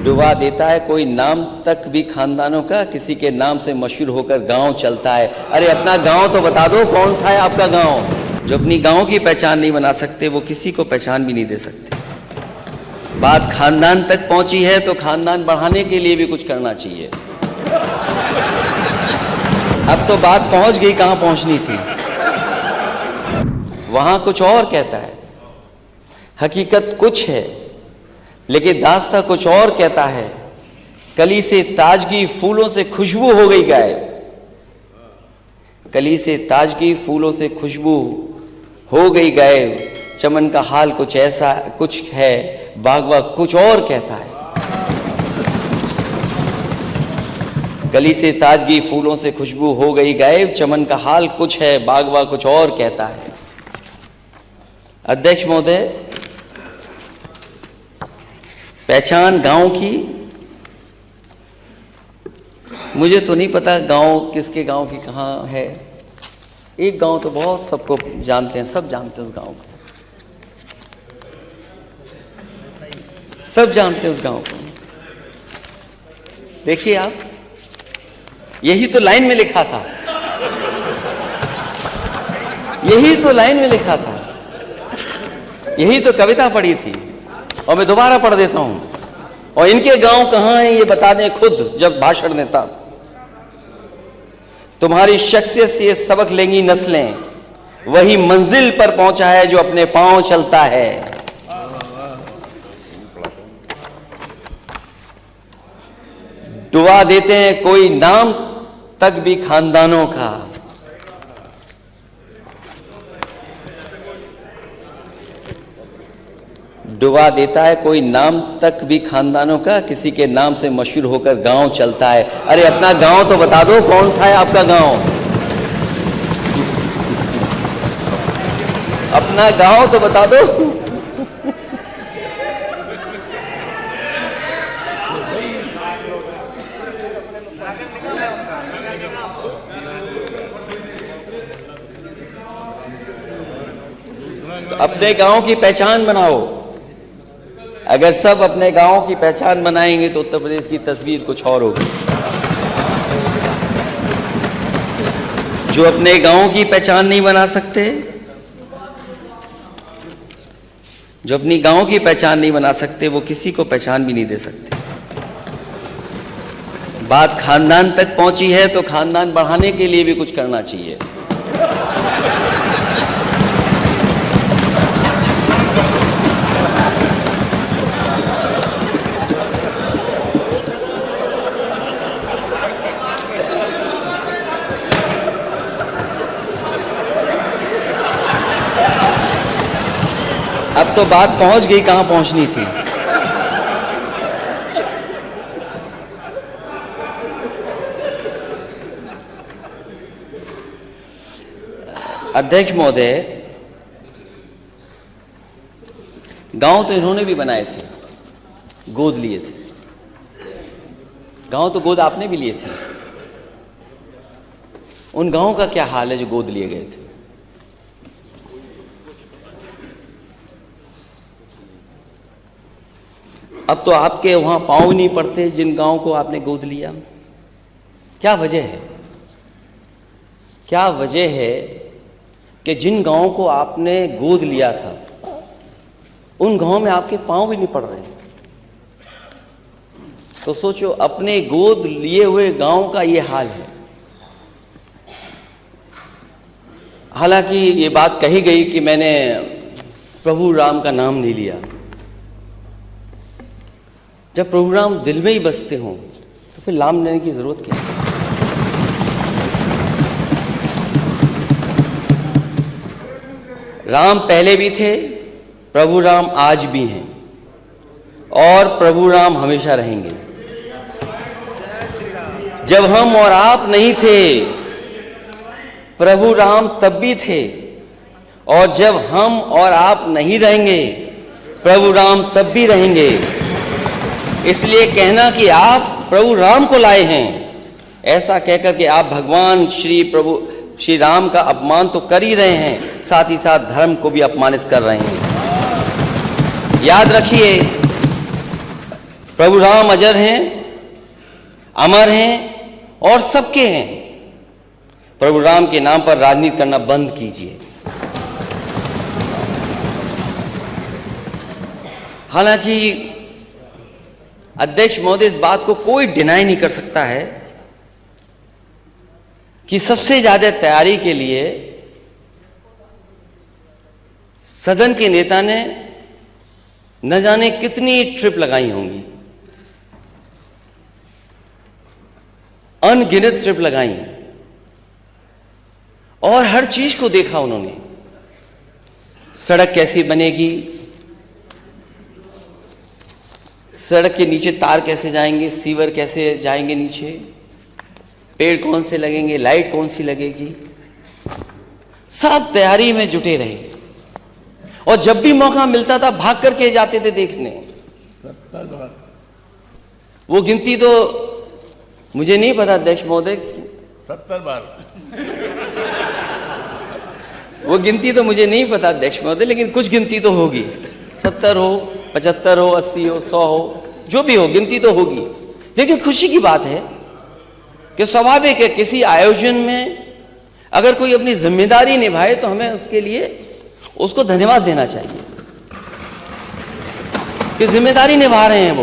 डुबा देता है कोई नाम तक भी खानदानों का, किसी के नाम से मशहूर होकर गांव चलता है। अरे अपना गांव तो बता दो, कौन सा है आपका गांव? जो अपनी गांव की पहचान नहीं बना सकते वो किसी को पहचान भी नहीं दे सकते। बात खानदान तक पहुंची है तो खानदान बढ़ाने के लिए भी कुछ करना चाहिए। अब तो बात पहुंच गई कहां पहुंचनी थी, वहां कुछ और कहता है। हकीकत कुछ है लेकिन दास्ता कुछ और कहता है। कली से ताजगी फूलों से खुशबू हो गई गायब, कली से ताजगी फूलों से खुशबू हो गई गायब। चमन का हाल कुछ ऐसा कुछ है, बागवा कुछ और कहता है। कली से ताजगी फूलों से खुशबू हो गई गायब, चमन का हाल कुछ है, बागवा कुछ और कहता है। अध्यक्ष महोदय, पहचान गांव की, मुझे तो नहीं पता गांव किसके गांव की कहाँ है। एक गांव तो बहुत सबको जानते हैं, सब जानते हैं उस गांव को, सब जानते हैं उस गांव को। देखिए आप, यही तो लाइन में लिखा था, यही तो लाइन में लिखा था, यही तो कविता पढ़ी थी। और मैं दोबारा पढ़ देता हूं। और इनके गांव कहां हैं ये बता दें खुद जब भाषण देता। तुम्हारी शख्सियत से ये सबक लेंगी नस्लें, वही मंजिल पर पहुंचा है जो अपने पांव चलता है। डुबा देते हैं कोई नाम तक भी खानदानों का, डुबा देता है कोई नाम तक भी खानदानों का, किसी के नाम से मशहूर होकर गांव चलता है। अरे अपना गांव तो बता दो, कौन सा है आपका गांव? अपना गांव तो बता दो। तो अपने गांव की पहचान बनाओ। अगर सब अपने गांव की पहचान बनाएंगे तो उत्तर प्रदेश की तस्वीर कुछ और होगी। जो अपने गांव की पहचान नहीं बना सकते, जो अपनी गांव की पहचान नहीं बना सकते वो किसी को पहचान भी नहीं दे सकते। बात खानदान तक पहुंची है तो खानदान बढ़ाने के लिए भी कुछ करना चाहिए। अब तो बात पहुंच गई कहां पहुंचनी थी। अध्यक्ष महोदय, गांव तो इन्होंने भी बनाए थे, गोद लिए थे। गांव तो गोद आपने भी लिए थे। उन गांवों का क्या हाल है जो गोद लिए गए थे? अब तो आपके वहां पांव नहीं पड़ते जिन गांव को आपने गोद लिया। क्या वजह है? क्या वजह है कि जिन गांवों को आपने गोद लिया था उन गांवों में आपके पांव भी नहीं पड़ रहे? तो सोचो, अपने गोद लिए हुए गांव का ये हाल है। हालांकि ये बात कही गई कि मैंने प्रभु राम का नाम नहीं लिया। जब प्रभु राम दिल में ही बसते हों तो फिर नाम लेने की जरूरत क्या है? राम पहले भी थे, प्रभु राम आज भी हैं और प्रभु राम हमेशा रहेंगे। जब हम और आप नहीं थे, प्रभु राम तब भी थे, और जब हम और आप नहीं रहेंगे, प्रभु राम तब भी रहेंगे। इसलिए कहना कि आप प्रभु राम को लाए हैं, ऐसा कहकर कि आप भगवान श्री राम का अपमान तो कर ही रहे हैं, साथ ही साथ धर्म को भी अपमानित कर रहे हैं। याद रखिए, प्रभु राम अजर हैं, अमर हैं और सबके हैं। प्रभु राम के नाम पर राजनीति करना बंद कीजिए। हालांकि अध्यक्ष महोदय, इस बात को कोई डिनाई नहीं कर सकता है कि सबसे ज्यादा तैयारी के लिए सदन के नेता ने न जाने कितनी ट्रिप लगाई होंगी, अनगिनत ट्रिप लगाई, और हर चीज को देखा उन्होंने। सड़क कैसी बनेगी, सड़क के नीचे तार कैसे जाएंगे, सीवर कैसे जाएंगे नीचे, पेड़ कौन से लगेंगे, लाइट कौन सी लगेगी, सब तैयारी में जुटे रहे। और जब भी मौका मिलता था भाग करके जाते थे देखने। 70 बार। वो गिनती तो मुझे नहीं पता अध्यक्ष महोदय, 70 बार। वो गिनती तो मुझे नहीं पता अध्यक्ष महोदय, लेकिन कुछ गिनती तो होगी। 70 हो, 75 हो, 80 हो, 100 हो, जो भी हो, गिनती तो होगी। लेकिन खुशी की बात है कि स्वाभाविक है, किसी आयोजन में अगर कोई अपनी जिम्मेदारी निभाए तो हमें उसके लिए उसको धन्यवाद देना चाहिए कि जिम्मेदारी निभा रहे हैं वो।